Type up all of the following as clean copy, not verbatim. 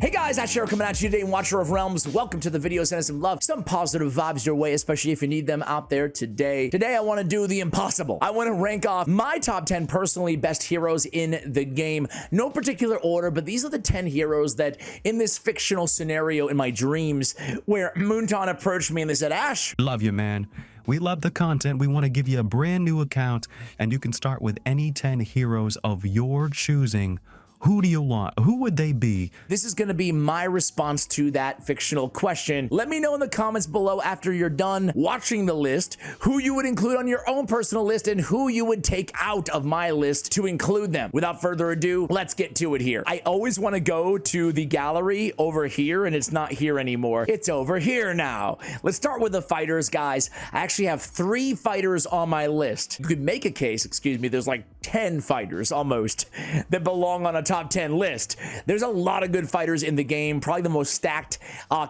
Hey guys, Asher coming at you today, Watcher of Realms. Welcome to the video. Send us some love, some positive vibes your way, especially if you need them out there today. Today, I want to do the impossible. I want to rank off my top 10 personally best heroes in the game. No particular order, but these are the 10 heroes that in this fictional scenario in my dreams where Moonton approached me and they said, Ash. Love you, man. We love the content. We want to give you a brand new account, and you can start with any 10 heroes of your choosing. Who do you want? Who would they be? This is going to be my response to that fictional question. Let me know in the comments below after you're done watching the list who you would include on your own personal list and who you would take out of my list to include them. Without further ado, let's get to it here. I always want to go to the gallery over here, and it's not here anymore. It's over here now. Let's start with the fighters, guys. I actually have 3 fighters on my list. You could make a case, excuse me, there's like 10 fighters almost that belong on a top 10 list. There's a lot of good fighters in the game, probably the most stacked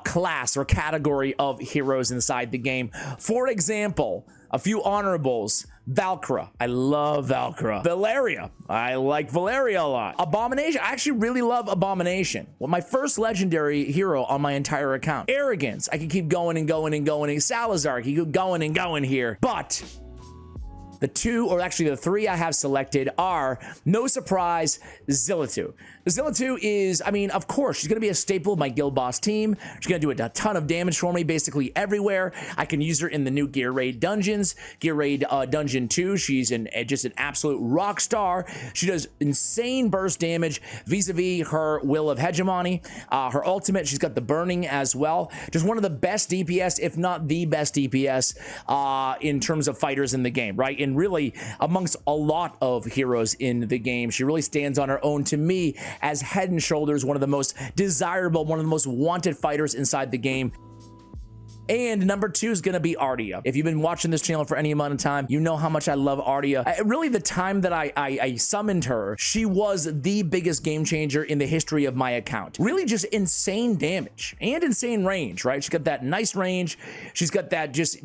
class or category of heroes inside the game. For example, a few honorables. Valkyra. I love Valkyra. Valeria. I like Valeria a lot. Abomination. I actually really love Abomination. Well, my first legendary hero on my entire account. Arrogance. I can keep going and going and going. Salazar. I can keep going and going here. But the 2, or actually the 3 I have selected are, no surprise, Zillitu. Zillitu is, I mean, of course, she's going to be a staple of my guild boss team. She's going to do a ton of damage for me basically everywhere. I can use her in the new Gear Raid dungeons. Gear Raid Dungeon 2, she's just an absolute rock star. She does insane burst damage vis-a-vis her Will of Hegemony. Her ultimate, she's got the burning as well. Just one of the best DPS, if not the best DPS in terms of fighters in the game, right? And really, amongst a lot of heroes in the game, she really stands on her own to me as head and shoulders one of the most desirable, one of the most wanted fighters inside the game. And number 2 is going to be Ardia. If you've been watching this channel for any amount of time, you know how much I love Ardia. Really, the time that I summoned her, she was the biggest game changer in the history of my account. Really just insane damage and insane range, right? She's got that nice range. She's got that just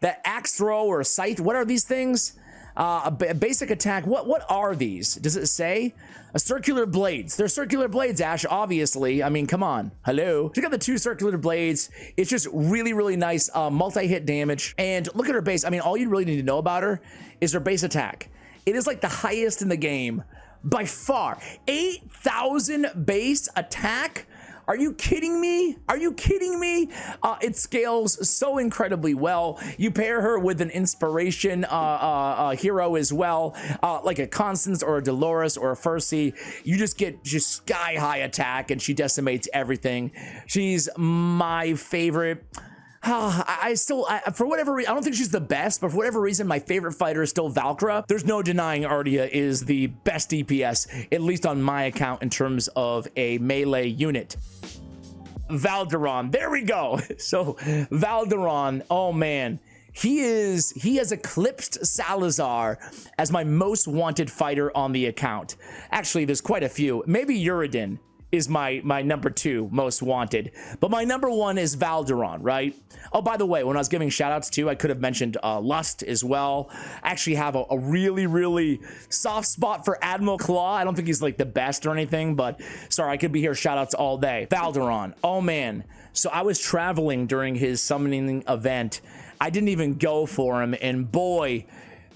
that axe throw or scythe. What are these things? A basic attack. What are these? Does it say? Circular blades. They're circular blades, Ash, obviously. I mean, come on. Hello. She got the 2 circular blades. It's just really, really nice multi-hit damage. And look at her base. I mean, all you really need to know about her is her base attack. It is like the highest in the game by far. 8,000 base attack. Are you kidding me? Are you kidding me? It scales so incredibly well. You pair her with an inspiration hero as well, like a Constance or a Dolores or a Percy. You just get just sky high attack and she decimates everything. She's my favorite. For whatever reason, I don't think she's the best, but for whatever reason, my favorite fighter is still Valkyra. There's no denying Ardia is the best DPS, at least on my account, in terms of a melee unit. Valderon, there we go. So Valderon, oh man, he has eclipsed Salazar as my most wanted fighter on the account. Actually, there's quite a few. Maybe Uridin is my number 2 most wanted, but my number 1 is Valderon, right? Oh, by the way, when I was giving shout outs too, I could have mentioned Lust as well. I actually have a really, really soft spot for Admiral Claw. I don't think he's like the best or anything, but sorry, I could be here shout outs all day. Valderon, oh man. So I was traveling during his summoning event. I didn't even go for him, and boy,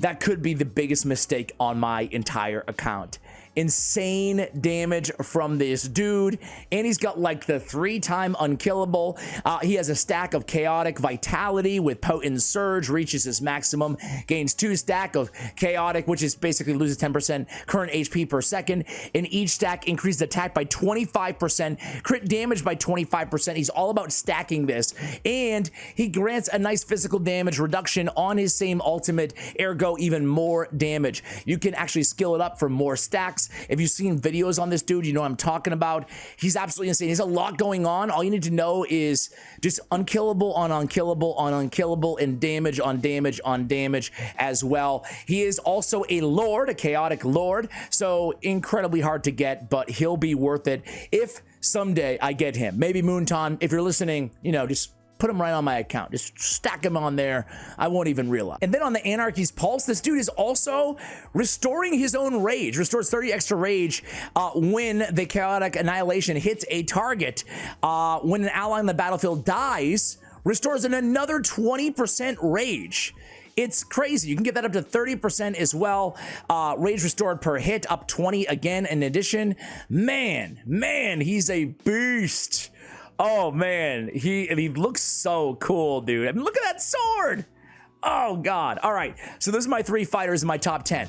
that could be the biggest mistake on my entire account. Insane damage from this dude, and he's got like the 3-time unkillable. He has a stack of chaotic vitality with potent surge, reaches his maximum, gains 2 stack of chaotic, which is basically loses 10% current HP per second, and each stack increases attack by 25%, crit damage by 25%. He's all about stacking this, and he grants a nice physical damage reduction on his same ultimate, ergo even more damage. You can actually skill it up for more stacks. If you've seen videos on this dude, you know what I'm talking about. He's absolutely insane. There's a lot going on. All you need to know is just unkillable on unkillable on unkillable, and damage on damage on damage as well. He is also a lord, a chaotic lord, so incredibly hard to get, but he'll be worth it if someday I get him. Maybe Moonton, if you're listening, you know, just put him right on my account. Just stack him on there. I won't even realize. And then on the Anarchy's Pulse, this dude is also restoring his own rage. Restores 30 extra rage when the Chaotic Annihilation hits a target. When an ally on the battlefield dies, restores another 20% rage. It's crazy. You can get that up to 30% as well. Rage restored per hit, up 20 again in addition. Man, he's a beast. Oh man, he looks so cool, dude. I mean, look at that sword. Oh God. All right, so those are my 3 fighters in my top 10.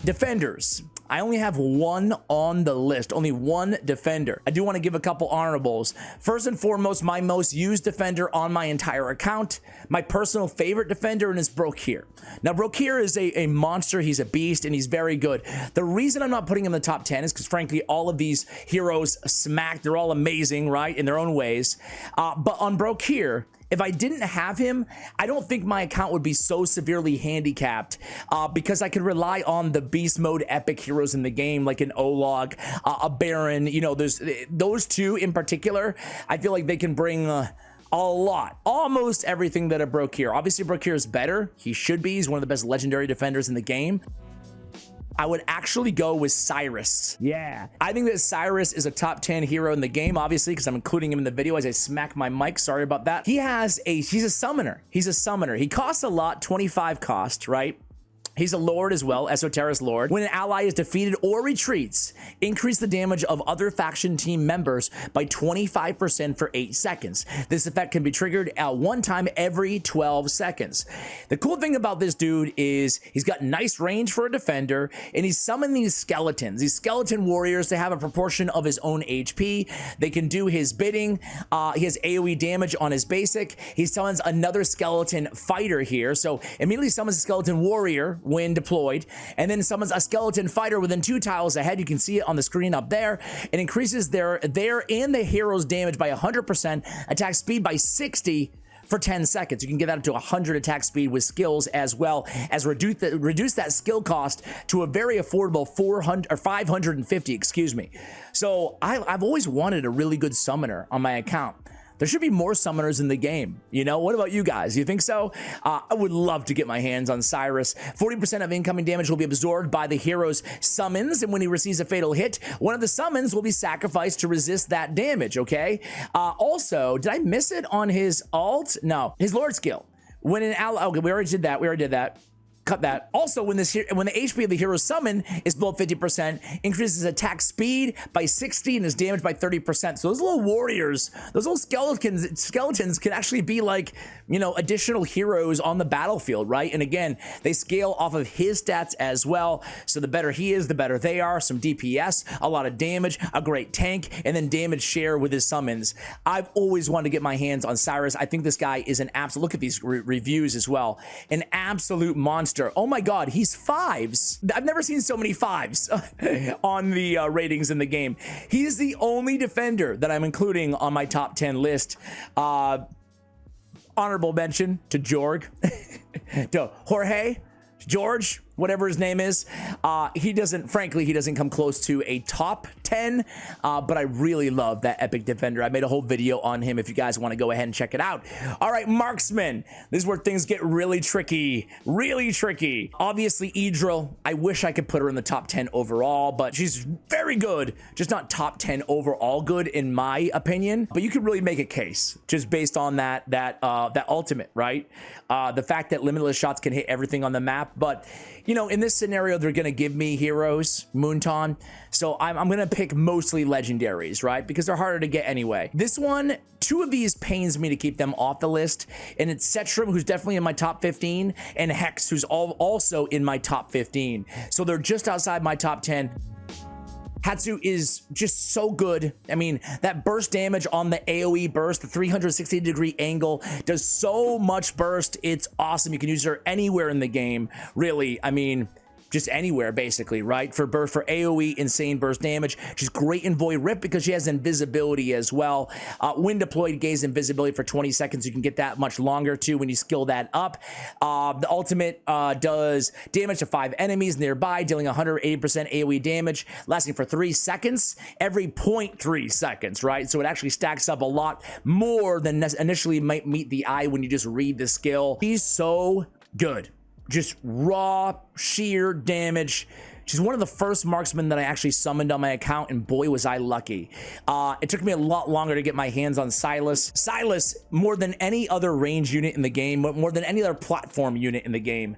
Defenders. I only have 1 on the list, only 1 defender. I do want to give a couple honorables. First and foremost, my most used defender on my entire account, my personal favorite defender, and it's Brokir. Now, Brokir is a monster. He's a beast, and he's very good. The reason I'm not putting him in the top 10 is because, frankly, all of these heroes smack. They're all amazing, right, in their own ways. But on Brokir, if I didn't have him, I don't think my account would be so severely handicapped because I could rely on the beast mode epic heroes in the game, like an Olog, a Baron. You know, there's those 2 in particular. I feel like they can bring a lot, almost everything that a Brokir. Obviously, Brokir is better. He should be. He's one of the best legendary defenders in the game. I would actually go with Cyrus. Yeah. I think that Cyrus is a top 10 hero in the game, obviously, because I'm including him in the video as I smack my mic. Sorry about that. He's a summoner. He's a summoner. He costs a lot, 25 cost, right? He's a lord as well, Esoterra's lord. When an ally is defeated or retreats, increase the damage of other faction team members by 25% for 8 seconds. This effect can be triggered at 1 time every 12 seconds. The cool thing about this dude is he's got nice range for a defender, and he's summoned these skeletons, these skeleton warriors to have a proportion of his own HP. They can do his bidding. He has AoE damage on his basic. He summons another skeleton fighter here, so immediately summons a skeleton warrior when deployed, and then summons a skeleton fighter within 2 tiles ahead. You can see it on the screen up there. It increases their and the hero's damage by 100%, attack speed by 60 for 10 seconds. You can get that up to 100 attack speed with skills, as well as reduce that skill cost to a very affordable 400 or 550, excuse me. So I've always wanted a really good summoner on my account. There should be more summoners in the game. You know, what about you guys? You think so? I would love to get my hands on Cyrus. 40% of incoming damage will be absorbed by the hero's summons, and when he receives a fatal hit, one of the summons will be sacrificed to resist that damage, okay? Also, did I miss it on his alt? No, his Lord skill. When an ally, okay, we already did that. Cut that. Also, when the HP of the hero's summon is below 50%, increases attack speed by 60 and his damage by 30%. So those little warriors, those little skeletons can actually be like, you know, additional heroes on the battlefield, right? And again, they scale off of his stats as well. So the better he is, the better they are. Some DPS, a lot of damage, a great tank, and then damage share with his summons. I've always wanted to get my hands on Cyrus. I think this guy is an absolute, look at these reviews as well, an absolute monster. Oh my God, he's 5s. I've never seen so many 5s on the ratings in the game. He's the only defender that I'm including on my top 10 list. Honorable mention to Jorg, to Jorge, George, whatever his name is. He doesn't come close to a top 10, but I really love that epic defender. I made a whole video on him if you guys want to go ahead and check it out. All right, marksman. This is where things get really tricky, Obviously, Idril, I wish I could put her in the top 10 overall, but she's very good, just not top 10 overall good in my opinion. But you could really make a case just based on that ultimate, right? The fact that limitless shots can hit everything on the map, but you know, in this scenario, they're going to give me heroes, Moonton. So I'm going to pick mostly legendaries, right? Because they're harder to get anyway. This one, 2 of these pains me to keep them off the list. And it's Setram, who's definitely in my top 15, and Hex, who's also in my top 15. So they're just outside my top 10. Hatsu is just so good. I mean, that burst damage on the AoE burst, the 360-degree angle, does so much burst. It's awesome. You can use her anywhere in the game, really. I mean, just anywhere basically, right? For AoE insane burst damage. She's great in Void Rip because she has invisibility as well. When deployed, gaze invisibility for 20 seconds. You can get that much longer too when you skill that up. The ultimate does damage to 5 enemies nearby, dealing 180% AoE damage, lasting for 3 seconds every 0.3 seconds, right? So it actually stacks up a lot more than initially might meet the eye when you just read the skill. She's so good. Just raw, sheer damage. She's one of the first marksmen that I actually summoned on my account, and boy, was I lucky. It took me a lot longer to get my hands on Silas. Silas, more than any other range unit in the game, more than any other platform unit in the game,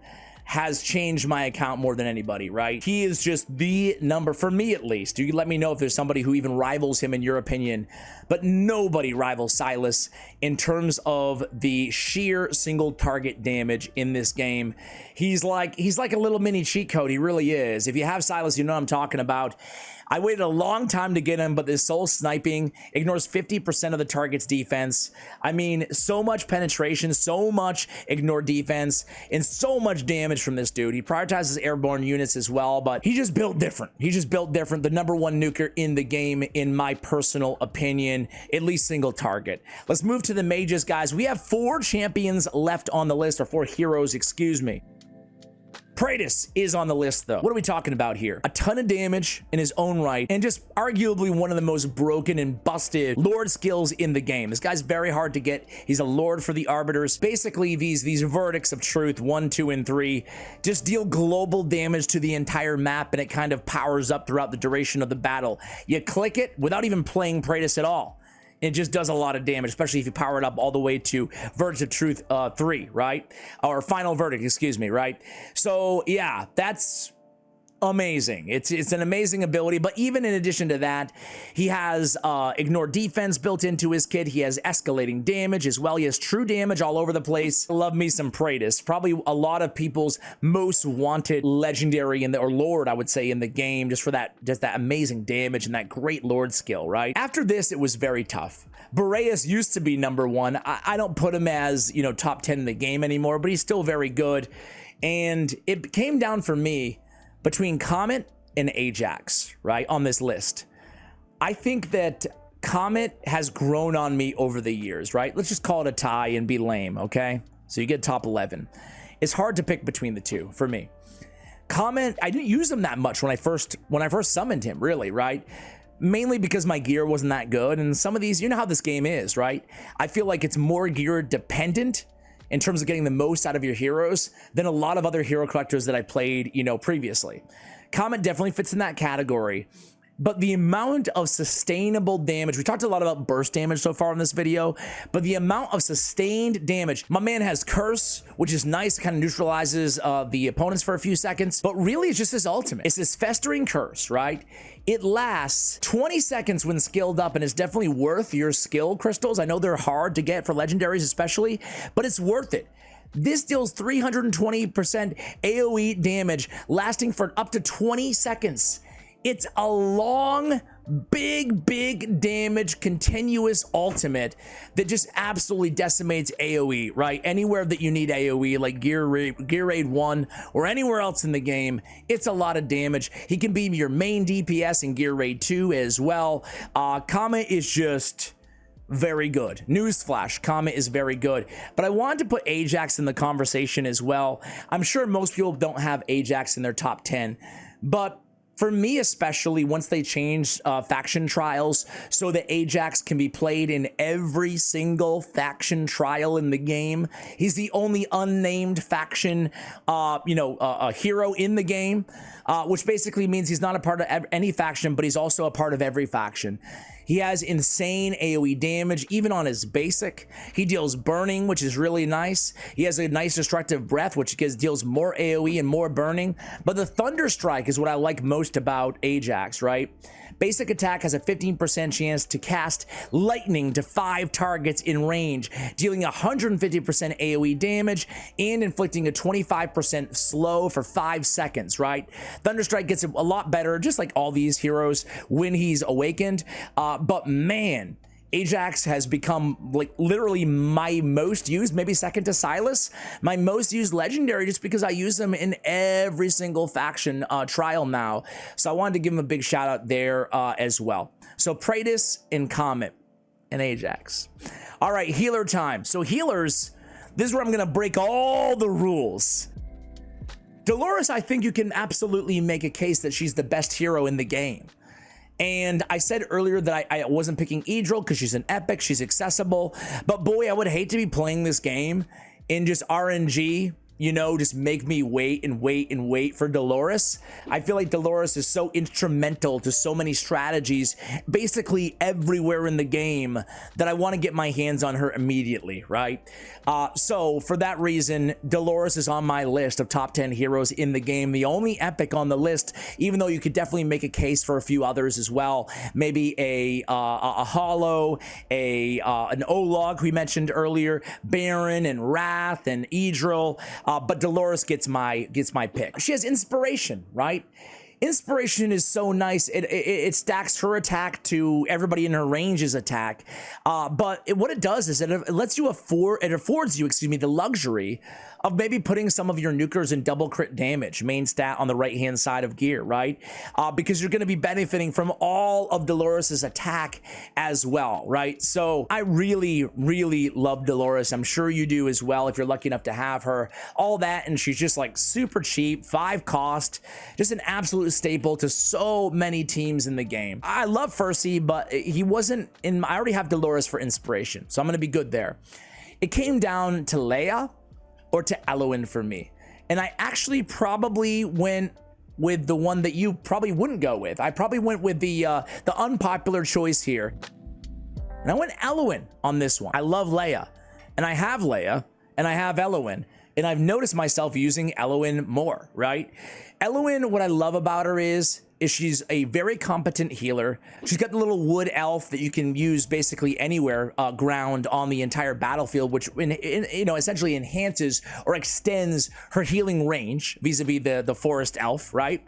has changed my account more than anybody, right? He is just the number, for me at least. You can let me know if there's somebody who even rivals him in your opinion, but nobody rivals Silas in terms of the sheer single target damage in this game. He's like a little mini cheat code. He really is. If you have Silas, you know what I'm talking about. I waited a long time to get him, but this soul sniping ignores 50% of the target's defense. I mean, so much penetration, so much ignore defense, and so much damage from this dude. He prioritizes airborne units as well, but he just built different. He just built different. The #1 nuker in the game, in my personal opinion, at least single target. Let's move to the mages, guys. We have 4 champions left on the list, or 4 heroes, excuse me. Praetus is on the list though. What are we talking about here? A ton of damage in his own right, and just arguably one of the most broken and busted lord skills in the game. This guy's very hard to get. He's a lord for the arbiters. Basically, these verdicts of truth, 1, 2, and 3, just deal global damage to the entire map, and it kind of powers up throughout the duration of the battle. You click it without even playing Praetus at all. It just does a lot of damage, especially if you power it up all the way to Verdict of Truth 3, right? Or Final Verdict, excuse me, right? So yeah, that's amazing. It's an amazing ability, but even in addition to that, he has ignore defense built into his kit. He has escalating damage as well. He has true damage all over the place. Love me some Praetus. Probably a lot of people's most wanted legendary or lord, I would say, in the game, just for that amazing damage and that great lord skill, right? After this, it was very tough. Boreas used to be #1. I don't put him as, you know, top 10 in the game anymore, but he's still very good. And it came down for me between Comet and Ajax, right, on this list. I think that Comet has grown on me over the years, right? Let's just call it a tie and be lame, okay? So you get top 11. It's hard to pick between the two for me. Comet, I didn't use him that much when I first summoned him, really, right? Mainly because my gear wasn't that good, and some of these, you know how this game is, right? I feel like it's more gear dependent in terms of getting the most out of your heroes than a lot of other hero collectors that I played, you know, previously. Comet definitely fits in that category, but the amount of sustainable damage, we talked a lot about burst damage so far in this video, but the amount of sustained damage, my man has Curse, which is nice, kind of neutralizes the opponents for a few seconds, but really it's just his ultimate. It's this Festering Curse, right? It lasts 20 seconds when skilled up, and it's definitely worth your skill crystals. I know they're hard to get for legendaries especially, but it's worth it. This deals 320% AoE damage, lasting for up to 20 seconds. It's a long, big damage, continuous ultimate that just absolutely decimates AoE, right? Anywhere that you need AoE, like Gear Raid 1 or anywhere else in the game, it's a lot of damage. He can be your main DPS in Gear Raid 2 as well. Comet is just very good. Newsflash, Comet is very good. But I wanted to put Ajax in the conversation as well. I'm sure most people don't have Ajax in their top 10, but for me especially, once they changed faction trials so that Ajax can be played in every single faction trial in the game, he's the only unnamed faction hero in the game, which basically means he's not a part of any faction, but he's also a part of every faction. He has insane AoE damage, even on his basic. He deals burning, which is really nice. He has a nice destructive breath, which deals more AoE and more burning. But the Thunder Strike is what I like most about Ajax, right? Basic attack has a 15% chance to cast lightning to 5 targets in range, dealing 150% AoE damage and inflicting a 25% slow for 5 seconds, right? Thunderstrike gets a lot better, just like all these heroes, when he's awakened. But man, Ajax has become like literally my most used, maybe second to Silas, my most used legendary, just because I use them in every single faction trial now. So I wanted to give him a big shout out there as well. So Praetus and Comet and Ajax. All right, healer time. So healers, this is where I'm gonna break all the rules. Dolores, I think you can absolutely make a case that she's the best hero in the game. And I said earlier that I wasn't picking Idril because she's an epic, she's accessible. But boy, I would hate to be playing this game in just RNG, you know, just make me wait and wait and wait for Dolores. I feel like Dolores is so instrumental to so many strategies, basically everywhere in the game, that I want to get my hands on her immediately, right? So for that reason, Dolores is on my list of top 10 heroes in the game. The only epic on the list, even though you could definitely make a case for a few others as well. Maybe a Hollow, an Olog we mentioned earlier, Baron and Wrath and Idril. But Dolores gets my pick. She has inspiration, right? Inspiration is so nice. It stacks her attack to everybody in her range's attack. But what it does is it lets you affords you, the luxury of maybe putting some of your nukers in double crit damage, main stat on the right-hand side of gear, right? Because you're going to be benefiting from all of Dolores's attack as well, right? So I really, really love Dolores. I'm sure you do as well if you're lucky enough to have her. All that, and she's just like super cheap, 5 cost, just an absolute staple to so many teams in the game. I love Percy, but he wasn't in. I already have Dolores for inspiration, so I'm going to be good there. It came down to Leia or to Eloin for me. And I actually probably went with the one that you probably wouldn't go with. I probably went with the unpopular choice here. And I went Eloin on this one. I love Leia. And I have Leia. And I have Eloin. And I've noticed myself using Eloin more, right? Eloin, what I love about her is she's a very competent healer. She's got the little wood elf that you can use basically anywhere ground on the entire battlefield, which essentially enhances or extends her healing range vis-a-vis the forest elf, right?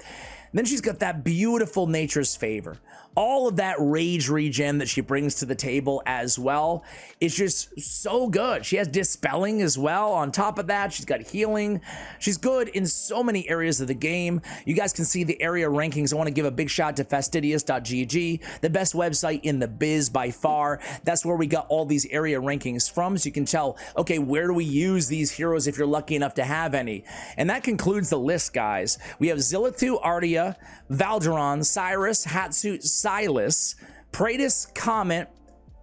And then she's got that beautiful Nature's Favor. All of that rage regen that she brings to the table as well is just so good. She has dispelling as well. On top of that, she's got healing. She's good in so many areas of the game. You guys can see the area rankings. I want to give a big shout out to fastidious.gg, the best website in the biz by far. That's where we got all these area rankings from, so you can tell, okay, where do we use these heroes if you're lucky enough to have any? And that concludes the list, guys. We have Zilithu, Ardia, Valderon, Cyrus, Hatsut, Silas, Praetus, Comet,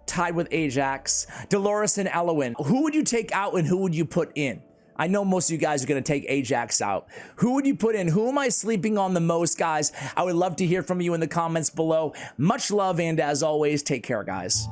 tied with Ajax, Dolores, and Eloin. Who would you take out and who would you put in? I know most of you guys are going to take Ajax out. Who would you put in? Who am I sleeping on the most, guys? I would love to hear from you in the comments below. Much love, and as always, take care, guys.